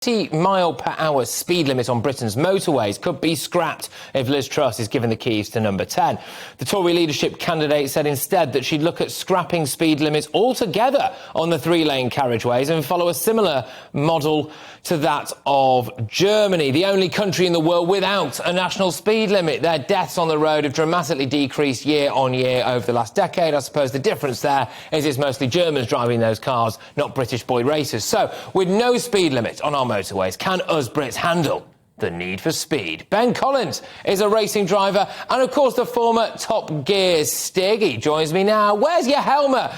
70-mile-per-hour speed limit on Britain's motorways could be scrapped if Liz Truss is given the keys to number 10. The Tory leadership candidate said instead that she'd look at scrapping speed limits altogether on the three-lane carriageways and follow a similar model to that of Germany, the only country in the world without a national speed limit. Their deaths on the road have dramatically decreased year on year over the last decade. I suppose the difference there is it's mostly Germans driving those cars, not British boy racers. So, with no speed limit on our motorways, can us Brits handle the need for speed? Ben Collins is a racing driver and, of course, the former Top Gear Stig. He joins me now. Where's your helmet?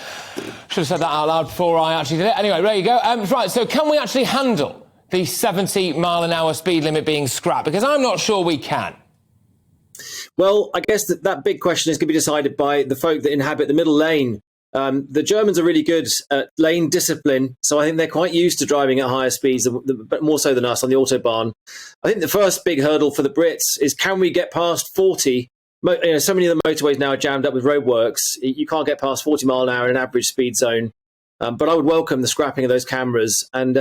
Should have said that out loud before I actually did it. Anyway, there you go. Right, so can we actually handle the 70-mile-an-hour speed limit being scrapped? Because I'm not sure we can. Well, I guess that big question is going to be decided by the folk that inhabit the middle lane. The Germans are really good at lane discipline, so I think they're quite used to driving at higher speeds, but more so than us on the Autobahn. I think the first big hurdle for the Brits is, can we get past 40? So many of the motorways now are jammed up with roadworks. You can't get past 40 mile an hour in an average speed zone. But I would welcome the scrapping of those cameras and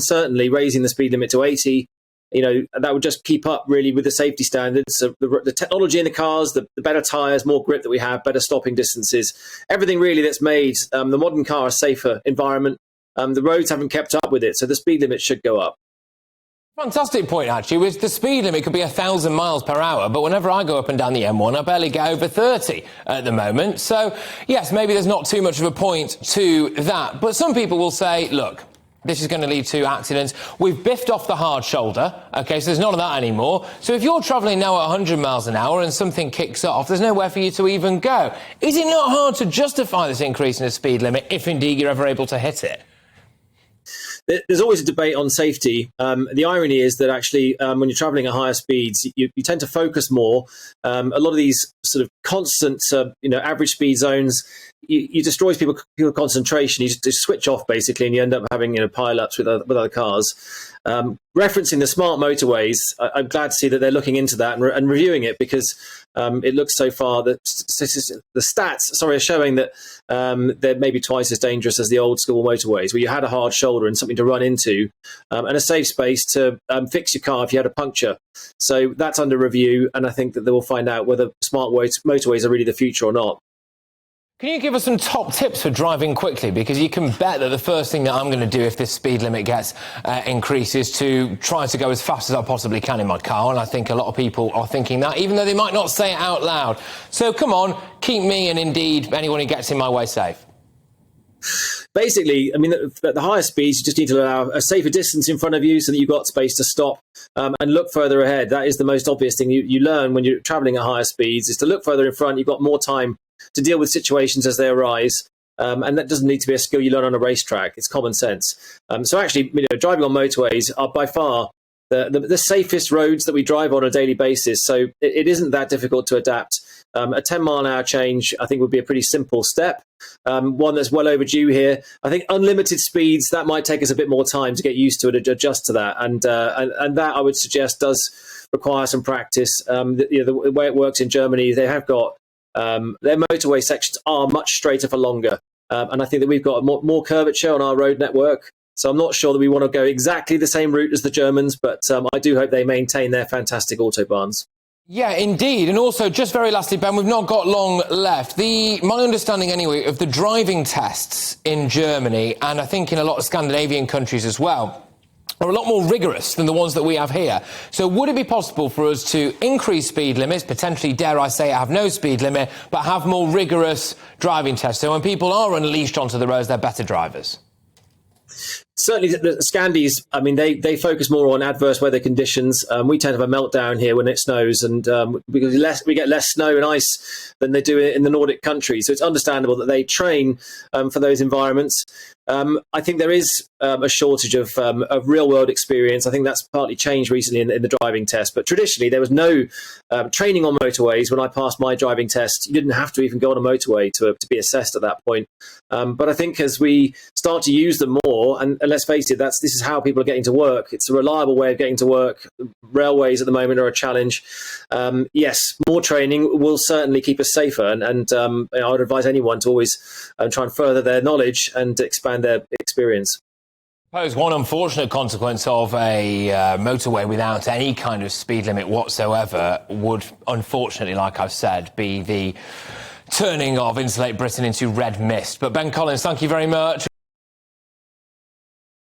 certainly raising the speed limit to 80. That would just keep up really with the safety standards, the technology in the cars, the better tyres, more grip that we have, better stopping distances, everything really that's made the modern car a safer environment. The roads haven't kept up with it, so the speed limit should go up. Fantastic point, actually. With the speed limit could be 1,000 miles per hour, but whenever I go up and down the M1, I barely get over 30 at the moment. So, yes, maybe there's not too much of a point to that. But some people will say, look, this is going to lead to accidents. We've biffed off the hard shoulder. OK, so there's none of that anymore. So if you're travelling now at 100 miles an hour and something kicks off, there's nowhere for you to even go. Is it not hard to justify this increase in the speed limit if indeed you're ever able to hit it? There's always a debate on safety. The irony is that actually, when you're travelling at higher speeds, you tend to focus more. A lot of these sort of constant, average speed zones, you destroy people's concentration. You just switch off basically, and you end up having pile-ups with other cars. Referencing the smart motorways, I'm glad to see that they're looking into that and reviewing it, because it looks so far that the stats are showing that they're maybe twice as dangerous as the old school motorways, where you had a hard shoulder and something to run into, and a safe space to fix your car if you had a puncture. So that's under review, and I think that they will find out whether smart motorways are really the future or not. Can you give us some top tips for driving quickly? Because you can bet that the first thing that I'm going to do if this speed limit gets increased is to try to go as fast as I possibly can in my car. And I think a lot of people are thinking that, even though they might not say it out loud. So come on, keep me and indeed anyone who gets in my way safe. Basically, I mean, at the higher speeds, you just need to allow a safer distance in front of you so that you've got space to stop and look further ahead. That is the most obvious thing you learn when you're travelling at higher speeds, is to look further in front. You've got more time to deal with situations as they arise. And that doesn't need to be a skill you learn on a racetrack. It's common sense. So actually, driving on motorways are by far the safest roads that we drive on a daily basis. So it isn't that difficult to adapt. A 10-mile-an-hour change, I think, would be a pretty simple step, one that's well overdue here. I think unlimited speeds, that might take us a bit more time to get used to it, adjust to that. And that, I would suggest, does require some practice. The way it works in Germany, they have got their motorway sections are much straighter for longer. And I think that we've got more curvature on our road network. So I'm not sure that we want to go exactly the same route as the Germans, but I do hope they maintain their fantastic autobahns. Yeah, indeed. And also, just very lastly, Ben, we've not got long left. My understanding, anyway, of the driving tests in Germany, and I think in a lot of Scandinavian countries as well, are a lot more rigorous than the ones that we have here. So would it be possible for us to increase speed limits, potentially, dare I say, have no speed limit, but have more rigorous driving tests? So when people are unleashed onto the roads, they're better drivers. Certainly, the Scandies, I mean, they focus more on adverse weather conditions. We tend to have a meltdown here when it snows, and because we get less snow and ice than they do in the Nordic countries. So it's understandable that they train for those environments. I think there is a shortage of real-world experience. I think that's partly changed recently in the driving test. But traditionally, there was no training on motorways. When I passed my driving test, you didn't have to even go on a motorway to be assessed at that point. But I think as we start to use them more, and let's face it, this is how people are getting to work. It's a reliable way of getting to work. Railways at the moment are a challenge. Yes, more training will certainly keep us safer. And I would advise anyone to always try and further their knowledge and expand their experience. One unfortunate consequence of a motorway without any kind of speed limit whatsoever would, unfortunately, like I've said, be the turning of Insulate Britain into red mist. But Ben Collins, thank you very much.